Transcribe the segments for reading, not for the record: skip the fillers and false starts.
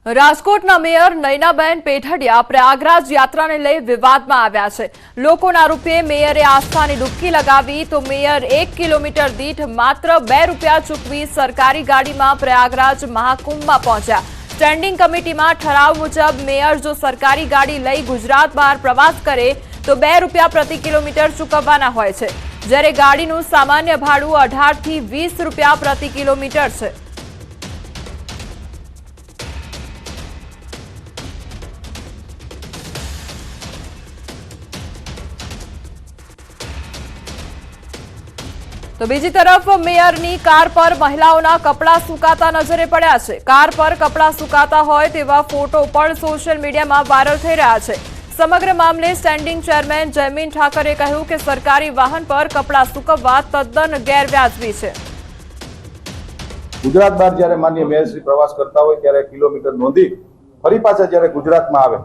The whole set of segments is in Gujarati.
રાજકોટના મેયર નયનાબેન પેઠડિયા પ્રયાગરાજ યાત્રાને લઈ વિવાદમાં આવ્યા છે। લોકોના રૂપે મેયરે આસ્થાની ડૂબકી લગાવી તો મેયર 1 કિલોમીટર દીઠ માત્ર 2 રૂપિયા ચૂકવી સરકારી ગાડીમાં પ્રયાગરાજ મહાકુંભમાં પહોંચ્યા। સ્ટેન્ડિંગ કમિટીમાં ઠરાવ મુજબ મેયર જો સરકારી ગાડી લઈ ગુજરાત બહાર પ્રવાસ કરે તો 2 રૂપિયા પ્રતિ કિલોમીટર ચૂકવવાના હોય છે, જ્યારે ગાડીનું સામાન્ય ભાડું 18 થી 20 રૂપિયા પ્રતિ કિલોમીટર છે। तो बीजी तरफ मेयरनी कार पर महिलाओना कपड़ा सुकाता नजरे पड्या छे। कार पर कपड़ा सुकाता होय तेवा फोटो पण सोशल मीडिया में वायरल थई रह्या छे। समग्र मामले स्टेन्डिंग चेरमेन जयमीन ठाकरे कह्युं के सरकारी वाहन पर कपड़ा सुकववा तद्दन गैरव्याजबी छे। गुजरात बार ज्यारे माननीय मेयरश्री प्रवास करता होय त्यारे किलोमीटर नोंधी फरी पाछा ज्यारे गुजरातमां आवे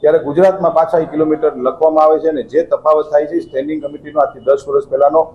त्यारे गुजरातमां पाछा किलोमीटर लखवामां आवे छे ने जे तफावत थाय छे स्टेन्डिंग कमिटीनो आजथी 10 वर्ष पहेलानो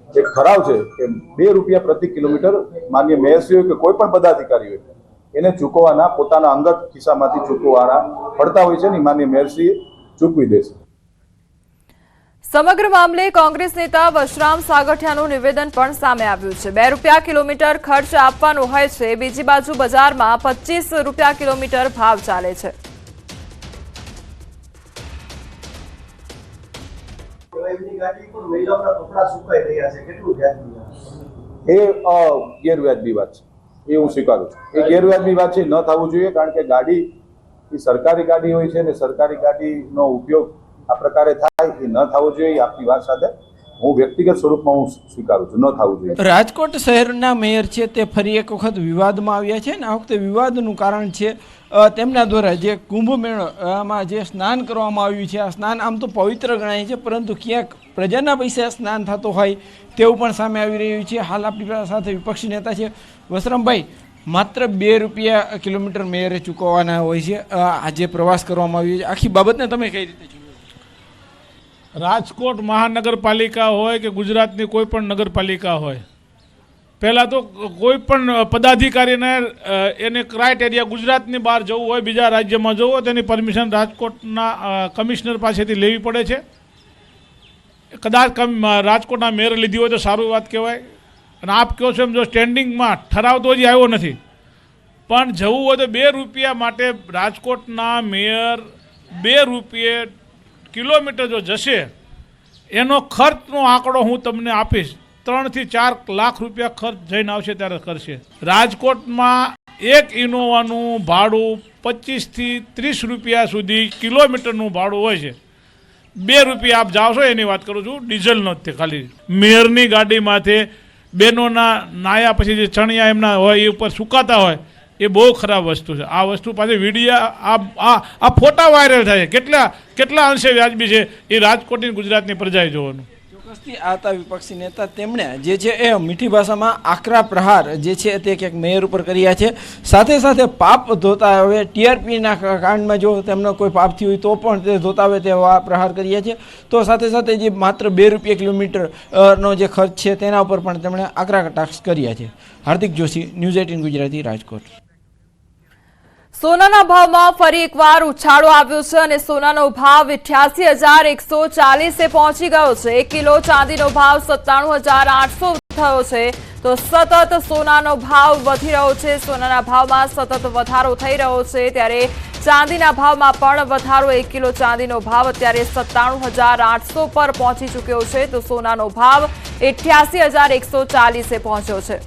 एक ठराव है कि 2 रुपया प्रति किलोमीटर माननीय मेयरश्री के कोईपण पदाधिकारी हो एने चूकवाना पोताना अंगत खिस्सामांथी चूकवाना पड़ता होय छे ने माननीय मेयरश्री चूकवी देशे। समग्र मामले कांग्रेस नेता वशराम सागठियाનું નિવેદન પણ સામે આવ્યું છે। 2 રૂપિયા કિલોમીટર ખર્ચ આપવાનો હોય છે, બીજી બાજુ બજારમાં 25 રૂપિયા કિલોમીટર ભાવ ચાલે છે। गैरव्याजबी बात है, हूँ स्वीकारू छूं। गैरव्याजबी बात न थवुं जोईए, कारण के गाड़ी सरकारी गाड़ी होय छे ने सरकारी गाड़ीनो उपयोग आ प्रकारे थाय ए न थवो जोईए। आपनी वात साथे हूँ व्यक्तिगत स्वरूपमां हूँ स्वीकारू छूं, न थवुं जोईए। राजकोट शहेरना मेयर छे ते फरी एक वखत विवादमां આવ્યા છે ને। આ વખતે વિવાદનું કારણ છે તેમના દ્વારા જે કુંભ મેળામાં જે સ્નાન કરવામાં આવ્યું છે, આ સ્નાન આમ તો પવિત્ર ગણાય છે, પરંતુ ક્યાંક પ્રજાના પૈસા સ્નાન થતો હોય તેવું પણ સામે આવી રહ્યું છે। હાલ આપણી સાથે વિપક્ષી નેતા છે વસરામભાઈ। માત્ર 2 રૂપિયા કિલોમીટર મેયરે ચૂકવવાના હોય છે, આજે પ્રવાસ કરવામાં આવ્યો છે, આખી બાબતને તમે કઈ રીતે જુઓ? રાજકોટ મહાનગરપાલિકા હોય કે ગુજરાતની કોઈ પણ નગરપાલિકા હોય, પહેલાં તો કોઈ પણ પદાધિકારીને એને ક્રાઇટેરિયા ગુજરાતની બહાર જવું હોય, બીજા રાજ્યમાં જવું હોય તેની પરમિશન રાજકોટના કમિશનર પાસેથી લેવી પડે છે। કદાચ રાજકોટના મેયરે લીધી હોય તો સારું વાત કહેવાય। અને આપ કહો છો એમ જો સ્ટેન્ડિંગમાં ઠરાવ તો હજી આવ્યો નથી, પણ જવું હોય તો 2 રૂપિયા માટે રાજકોટના મેયર 2 રૂપિયે કિલોમીટર જો જશે એનો ખર્ચનો આંકડો હું તમને આપીશ। 3 થી 4 લાખ રૂપિયા ખર્ચ જઈને આવશે ત્યારે કરશે। રાજકોટમાં એક ઇનોવાનું ભાડું 25 થી 30 રૂપિયા સુધી કિલોમીટરનું ભાડું હોય છે। 2 રૂપિયા આપ જાઓ છો એની વાત કરું છું, ડીઝલનો જ તે ખાલી। મેયરની ગાડીમાંથી બહેનોના નાયા પછી જે ચણિયા એમના હોય એ ઉપર સુકાતા હોય એ બહુ ખરાબ વસ્તુ છે। આ વસ્તુ પાછી વિડીયા આ ફોટા વાયરલ થાય, કેટલા અંશે વ્યાજબી છે એ રાજકોટની ગુજરાતની પ્રજાએ જોવાનું। ચોક્કસથી આતા વિપક્ષી નેતા તેમણે જે છે એ મીઠી ભાષામાં આકરા પ્રહાર જે છે તે ક્યાંક મેયર ઉપર કર્યા છે। સાથે સાથે પાપ ધોતા હવે ટીઆરપીના કાંડમાં જો તેમનો કોઈ પાપ થયું હોય તો પણ તે ધોતા હોય તેવા પ્રહાર કર્યા છે। તો સાથે સાથે જે માત્ર 2 રૂપિયા કિલોમીટરનો જે ખર્ચ છે તેના ઉપર પણ તેમણે આકરા કટાક્ષ કર્યા છે। હાર્દિક જોશી, ન્યૂઝ 18 ગુજરાતી, રાજકોટ। સોનાના ભાવમાં ફરી એકવાર ઉછાળો આવ્યો છે અને સોનાનો ભાવ 88,140 પહોંચી ગયો છે। 1 કિલો ચાંદીનો ભાવ 97,800 થયો છે। તો સતત સોનાનો ભાવ વધી રહ્યો છે, સોનાના ભાવમાં સતત વધારો થઈ રહ્યો છે, ત્યારે ચાંદીના ભાવમાં પણ વધારો। 1 કિલો ચાંદીનો ભાવ અત્યારે 97,800 પર પહોંચી ચૂક્યો છે, તો સોનાનો ભાવ 88,140 પહોંચ્યો છે।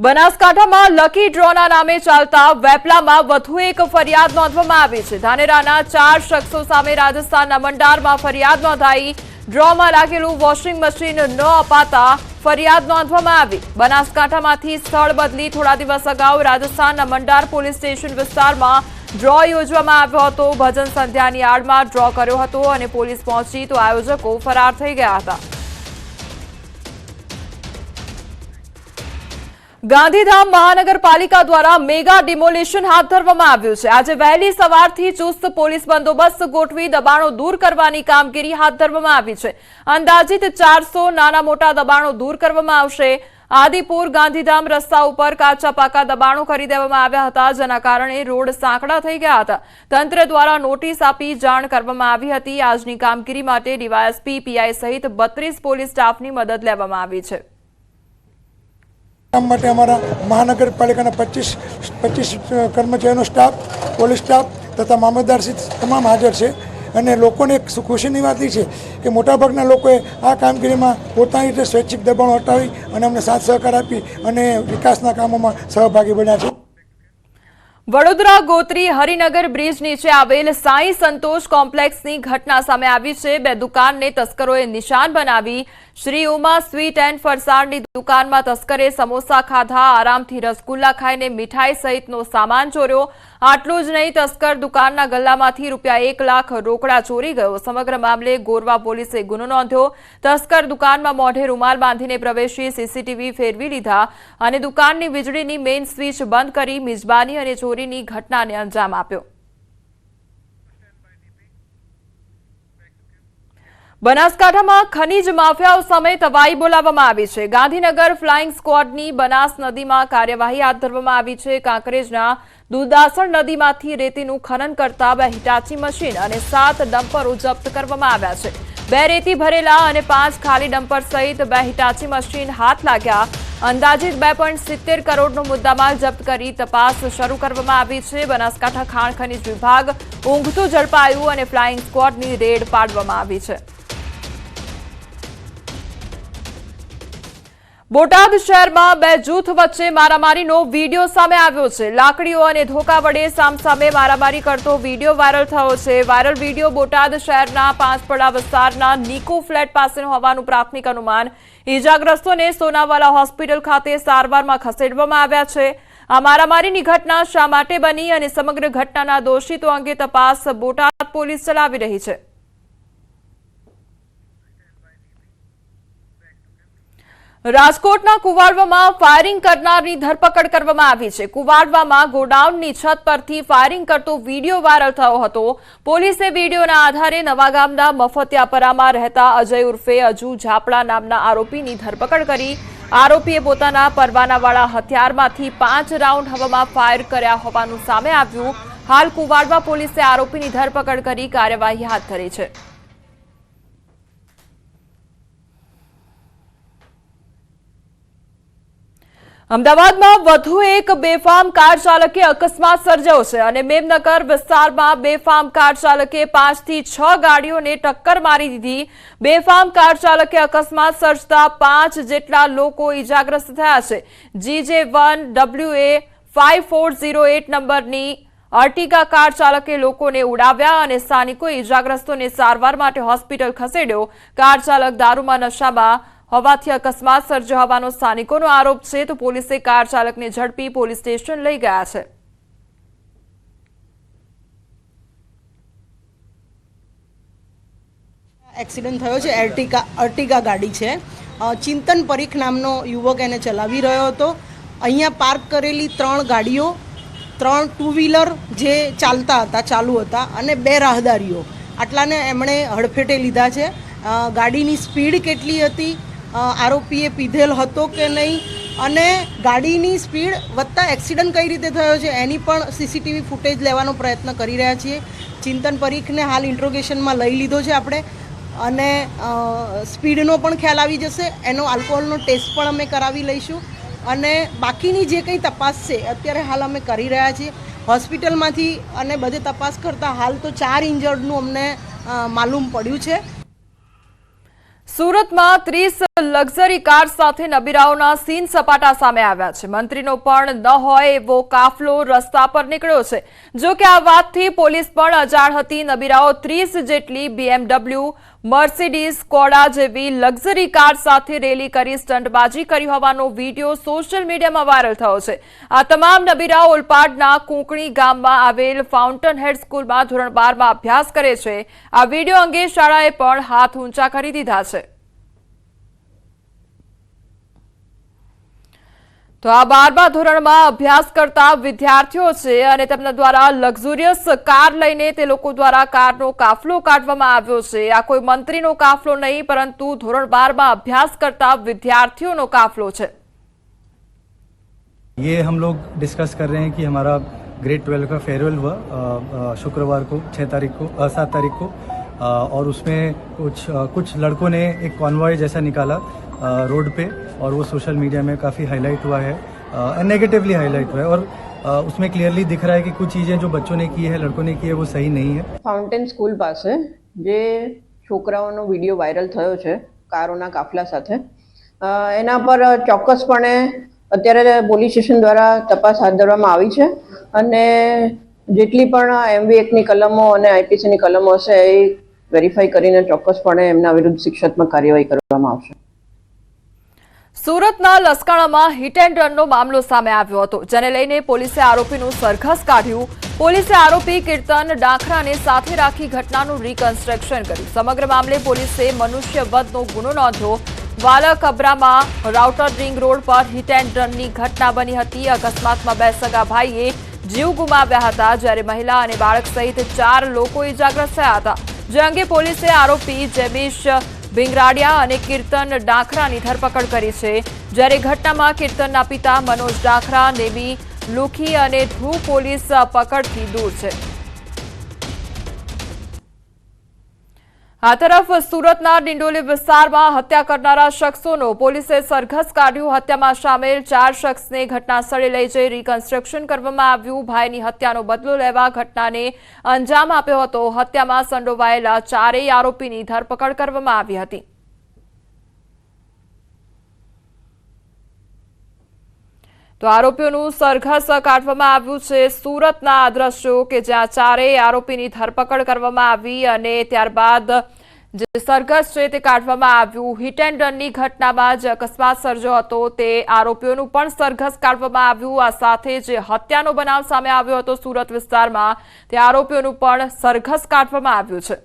બનાસકાંઠામાં લકી ડ્રોના નામે ચાલતા વેપલામાં વધુ એક ફરિયાદ નોંધવામાં આવી છે। ધાનેરાના 4 શખ્સો સામે રાજસ્થાનના મંડારમાં ફરિયાદ નોંધાઈ। ડ્રોમાં લાગેલું વોશિંગ મશીન ન અપાતા ફરિયાદ નોંધવામાં આવી। બનાસકાંઠામાંથી સ્થળ બદલી થોડા દિવસ અગાઉ રાજસ્થાનના મંડાર પોલીસ સ્ટેશન વિસ્તારમાં ડ્રો યોજવામાં આવ્યો હતો। ભજન સંધ્યાની આડમાં ડ્રો કર્યો હતો અને પોલીસ પહોંચી તો આયોજકો ફરાર થઈ ગયા હતા। ગાંધીધામ મહાનગરપાલિકા દ્વારા મેગા ડિમોલિશન હાથ ધરવામાં આવ્યું છે। આજે વહેલી સવારથી ચુસ્ત પોલીસ બંદોબસ્ત ગોઠવી દબાણો દૂર કરવાની કામગીરી હાથ ધરવામાં આવી છે। અંદાજિત 400 નાના મોટા દબાણો દૂર કરવામાં આવશે। આદિપુર ગાંધીધામ રસ્તા ઉપર કાચા પાકા દબાણો કરી દેવામાં આવ્યા હતા, જેના કારણે રોડ સાંકડા થઈ ગયા હતા. તંત્ર દ્વારા નોટિસ આપી જાણ કરવામાં આવી હતી. આજની કામગીરી માટે ડીવાયએસપી, પીઆઈ સહિત 32 પોલીસ સ્ટાફની મદદ લેવામાં આવી છે. કામ માટે અમારા મહાનગરપાલિકાના 25 કર્મચારીનો સ્ટાફ, પોલીસ સ્ટાફ તથા મામલતદાર તમામ હાજર છે. અને લોકોને એક ખુશીની વાત એ છે કે મોટાભાગના લોકોએ આ કામગીરીમાં પોતાની રીતે સ્વૈચ્છિક દબાણો હટાવી અને અમને સાથ સહકાર આપી અને વિકાસના કામોમાં સહભાગી બન્યા છે. વડોદરા ગોત્રી હરિનગર બ્રિજ નીચે આવેલ સાંઈ સંતોષ કોમ્પ્લેક્સની ઘટના સામે આવી છે. 2 દુકાનને તસ્કરોએ નિશાન બનાવી. શ્રી ઉમા સ્વીટ એન્ડ ફરસાણની દુકાનમાં તસ્કરે સમોસા ખાધા, આરામથી રસગુલ્લા ખાઈને મીઠાઈ સહિતનો સામાન ચોર્યો. આટલું જ નહીં, તસ્કર દુકાનના ગલ્લામાંથી ₹1 લાખ રોકડા ચોરી ગયો. સમગ્ર મામલે ગોરવા પોલીસે ગુનો નોંધ્યો. તસ્કર દુકાનમાં મોઢે રૂમાલ બાંધીને પ્રવેશી સીસીટીવી ફેરવી લીધા અને દુકાનની વીજળીની મેઇન સ્વિચ બંધ કરી મિજબાની અને ચોરીની ઘટનાને અંજામ આપ્યો. બનાસકાંઠામાં ખનીજ માફિયાઓ સામે તવાઈ બોલાવવામાં આવી છે. ગાંધીનગર ફ્લાઇંગ સ્ક્વોડની બનાસ નદીમાં કાર્યવાહી હાથ ધરવામાં આવી છે. કાંકરેજના દુધાસણ નદીમાંથી રેતીનું ખનન કરતા 2 હિટાચી મશીન અને 7 ડમ્પરો જપ્ત કરવામાં આવ્યા છે. 2 રેતી ભરેલા અને 5 ખાલી ડમ્પર સહિત 2 હિટાચી મશીન હાથ લાગ્યા. અંદાજિત 2.70 કરોડનો મુદ્દામાલ જપ્ત કરી તપાસ શરૂ કરવામાં આવી છે. બનાસકાંઠા ખાણ ખનીજ વિભાગ ઊંઘતું ઝડપાયું અને ફ્લાઇંગ સ્ક્વોડની રેડ પાડવામાં આવી છે. બોટાદ શહેરમાં 2 જૂથ વચ્ચે મારામારીનો વિડીયો સામે આવ્યો છે. લાકડીઓ અને ધોકા વડે સામસામે મારામારી કરતો વિડીયો વાયરલ થયો છે. વાયરલ વિડીયો બોટાદ શહેરના પાંચપડા વિસ્તારના નિકો ફ્લેટ પાસેનો હોવાનું પ્રાથમિક અનુમાન. ઈજાગ્રસ્તોને સોનાવાલા હોસ્પિટલ ખાતે સારવારમાં ખસેડવામાં આવ્યા છે. આ મારામારીની ઘટના શા માટે બની અને સમગ્ર ઘટનાના દોષિતો અંગે તપાસ બોટાદ પોલીસ ચલાવી રહી છે. રાજકોટના કુવાડવામાં ફાયરિંગ કરનારની ધરપકડ કરવામાં આવી છે. કુવાડવામાં ગોડાઉનની છત પરથી ફાયરિંગ કરતો વિડીયો વાયરલ થયો હતો. પોલીસે વિડીયોના આધારે નવાગામના મફતિયાપરામાં રહેતા અજય ઉર્ફે અજુ ઝાપડા નામના આરોપીની ધરપકડ કરી. આરોપીએ પોતાના પરવાનાવાળા હથિયારમાંથી 5 રાઉન્ડ હવામાં ફાયર કર્યા હોવાનું સામે આવ્યું. હાલ કુવાડવા પોલીસે આરોપીની ધરપકડ કરી કાર્યવાહી હાથ ધરી છે. અમદાવાદમાં વધુ એક બેફામ કાર ચાલકે અકસ્માત સર્જ્યો છે અને મેમનગર વિસ્તારમાં બેફામ કાર ચાલકે 5 થી 6 ગાડીઓને ટક્કર મારી દીધી. બેફામ કાર ચાલકે અકસ્માત સર્જતા 5 જેટલા લોકો ઈજાગ્રસ્ત થયા છે. GJ1WA 5408 નંબરની અર્ટિગા કાર ચાલકે લોકોને ઉડાવ્યા અને સ્થાનિકોએ ઈજાગ્રસ્તોને સારવાર માટે હોસ્પિટલ ખસેડ્યો. કાર ચાલક દારૂમાં નશામાં હોવાથી અકસ્માત સર્જ્યો હોવાનો સ્થાનિકોનો આરોપ છે. તો પોલીસે કાર ચાલકને ઝડપી પોલીસ સ્ટેશન લઈ ગયા છે. એક્સિડન્ટ થયો છે. અર્ટિગા ગાડી છે. ચિંતન પરીખ નામનો યુવક એને ચલાવી રહ્યો હતો. અહીંયા પાર્ક કરેલી 3 ગાડીઓ, 3 ટુ વ્હીલર જે ચાલુ હતા અને 2 રાહદારીઓ, આટલાને એમણે હડફેટે લીધા છે. ગાડીની સ્પીડ કેટલી હતી, આરોપીએ પીધેલ હતો કે નહીં અને ગાડીની સ્પીડ વધતા એક્સિડન્ટ કઈ રીતે થયો છે એની પણ સીસીટીવી ફૂટેજ લેવાનો પ્રયત્ન કરી રહ્યા છીએ. ચિંતન પરીખને હાલ ઇન્ટ્રોગેશનમાં લઈ લીધો છે આપણે અને સ્પીડનો પણ ખ્યાલ આવી જશે. એનો આલ્કોહોલનો ટેસ્ટ પણ અમે કરાવી લઈશું અને બાકીની જે કંઈ તપાસ છે અત્યારે હાલ અમે કરી રહ્યા છીએ. હોસ્પિટલમાંથી અને બધે તપાસ કરતાં હાલ તો 4 ઇન્જર્ડનું અમને માલુમ પડ્યું છે. સુરતમાં 30 લક્ઝરી કાર સાથે નબીરાઓના સીન સપાટા સામે આવ્યા છે. મંત્રીનો પણ ન હોય એવો કાફલો રસ્તા પર નીકળ્યો છે. જો કે આ વાતથી પોલીસ પણ અજાણ હતી. નબીરાઓ 30 જેટલી BMW, મર્સિડીઝ, સ્કોડા જેવી લક્ઝરી કાર સાથે રેલી કરી સ્ટંટબાજી કરી હોવાનો વિડીયો સોશિયલ મીડિયામાં વાયરલ થયો છે. આ તમામ નબીરાઓ ઓલપાડના કુંકણી ગામમાં આવેલ ફાઉન્ટન હેડ સ્કૂલમાં ધોરણ 12માં અભ્યાસ કરે છે. આ વિડીયો અંગે શાળાએ પણ હાથ ઊંચા કરી દીધા છે. તો આ 12મા ધોરણમાં અભ્યાસ કરતા વિદ્યાર્થીઓ છે અને તેમના દ્વારા લક્ઝુરિયસ કાર લઈને તે લોકો દ્વારા કારનો કાફલો કાઢવામાં આવ્યો છે. આ કોઈ મંત્રીનો કાફલો નહીં પરંતુ ધોરણ 12માં અભ્યાસ કરતા વિદ્યાર્થીઓનો કાફલો છે. ये हम लोग डिस्कस कर रहे हैं कि हमारा ग्रेड 12 का फेयरवेल हुआ शुक्रवार को 7 तारीख को और उसमें कुछ लड़कों ने एक कॉन्वॉय जैसा निकाला रोड पे और वो सोशल मीडिया में काफ़ी हाईलाइट हुआ है, नेगेटिवली हाईलाइट हुआ है और उसमें क्लियरली दिख रहा है कि कुछ चीज़ें जो बच्चों ने की है, लड़कों ने की है, वो सही नहीं है। ફાઉન્ટેન સ્કૂલ પાસે જે છોકરાઓનો વિડીયો વાયરલ થયો છે કારોના કાફલા સાથે, એના પર ચોક્કસપણે અત્યારે પોલીસ સ્ટેશન દ્વારા તપાસ હાથ ધરવામાં આવી છે અને જેટલી પણ MV એક્ટની કલમો અને IPCની કલમો હશે એ વેરીફાઈ કરીને ચોક્કસપણે એમના વિરુદ્ધ શિક્ષાત્મક કાર્યવાહી કરવામાં આવશે. સુરતના લસકાણામાં હિટ એન્ડ રનનો મામલો સામે આવ્યો હતો, જેને લઈને પોલીસે આરોપીનું સરઘસ કાઢ્યું. પોલીસે આરોપી કીર્તન ડાખરાને સાથે રાખી ઘટનાનું રીકન્સ્ટ્રક્શન કર્યું. સમગ્ર મામલે પોલીસે મનુષ્યવધનો ગુનો નોંધ્યો. વાલક અબ્રામાં રાઉટર રિંગ રોડ પર હિટ એન્ડ રનની ઘટના બની હતી. અકસ્માતમાં 2 સગા ભાઈએ જીવ ગુમાવ્યા હતા, જ્યારે મહિલા અને બાળક સહિત 4 લોકો ઇજાગ્રસ્ત થયા હતા. જે અંગે પોલીસે આરોપી જેબીશ ભીંગરાડિયા અને કીર્તન ડાખરાની ધરપકડ કરી છે, જ્યારે ઘટનામાં કીર્તનના પિતા મનોજ ડાખરા, નેમી લુખી અને ધ્રુવ પોલીસ પકડથી દૂર છે. આ તરફ સુરતના ડિંડોલી વિસ્તારમાં હત્યા કરનારા શખ્સોનો પોલીસે સરઘસ કાઢ્યું. હત્યામાં સામેલ 4 શખ્સને ઘટના સ્થળે લઈ જઈ રીકન્સ્ટ્રક્શન કરવામાં આવ્યું. ભાઈની હત્યાનો બદલો લેવા ઘટનાને અંજામ આપ્યો હતો. હત્યામાં સંડોવાયેલા 4 આરોપીની ધરપકડ કરવામાં આવી હતી. તો આરોપીઓનું સરઘસ કાઢવામાં આવ્યું છે. સુરતના આ દ્રશ્યો કે જ્યાં 4 આરોપીની ધરપકડ કરવામાં આવી અને ત્યારબાદ જે સરઘસ છે તે કાઢવામાં આવ્યું. હિટ એન્ડ રનની ઘટનામાં જે અકસ્માત સર્જ્યો હતો તે આરોપીઓનું પણ સરઘસ કાઢવામાં આવ્યું. આ સાથે જે હત્યાનો બનાવ સામે આવ્યો હતો સુરત વિસ્તારમાં, તે આરોપીઓનું પણ સરઘસ કાઢવામાં આવ્યું છે.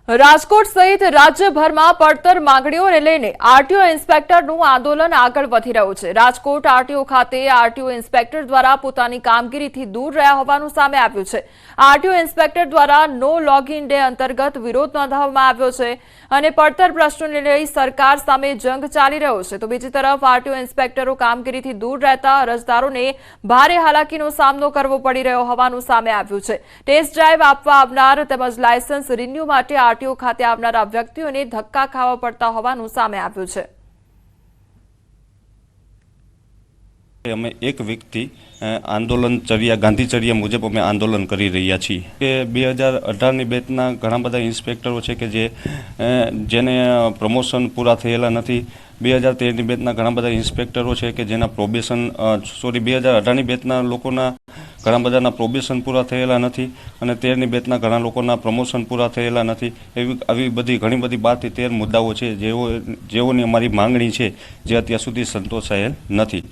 રાજકોટ સહિત રાજ્યભરમાં પડતર માંગણીઓને લઈને આરટીઓ ઇન્સ્પેક્ટરનું આંદોલન આગળ વધી રહ્યું છે. રાજકોટ આરટીઓ ખાતે આરટીઓ ઇન્સ્પેક્ટર દ્વારા પોતાની કામગીરીથી દૂર રહ્યા હોવાનું સામે આવ્યું છે. આરટીઓ ઇન્સ્પેક્ટર દ્વારા નો લોગિન ડે અંતર્ગત વિરોધ નોંધાવવામાં આવ્યો છે અને પડતર પ્રશ્નોને લઈ સરકાર સામે જંગ ચાલી રહ્યો છે. તો બીજી તરફ આરટીઓ ઇન્સ્પેક્ટરો કામગીરીથી દૂર રહેતા અરજદારોને ભારે હાલાકીનો સામનો કરવો પડી રહ્યો હોવાનું સામે આવ્યું છે. ટેસ્ટ ડ્રાઈવ આપવા આવનાર તેમજ લાયસન્સ રિન્યુ માટે આરટીઓ ખાતે આવનારા વ્યક્તિઓને ધક્કા ખાવા પડતા હોવાનું સામે આવ્યું છે. અમે એક વીકથી આંદોલનચર્યા ગાંધીચર્યા મુજબ અમે આંદોલન કરી રહ્યા છીએ કે 2018ની બેચના ઘણા બધા ઇન્સ્પેક્ટરો છે કે જેને પ્રમોશન પૂરા થયેલા નથી. 2013ની બેચના ઘણા બધા ઇન્સ્પેક્ટરો છે કે જેના 2018ની બેચના લોકોના ઘણા બધાના પ્રોબેશન પૂરા થયેલા નથી અને 13ની બેચના ઘણા લોકોના પ્રમોશન પૂરા થયેલા નથી. આવી બધી ઘણી બધી 12 થી 13 મુદ્દાઓ છે જેઓની અમારી માંગણી છે જે અત્યાર સુધી સંતોષાયેલ નથી.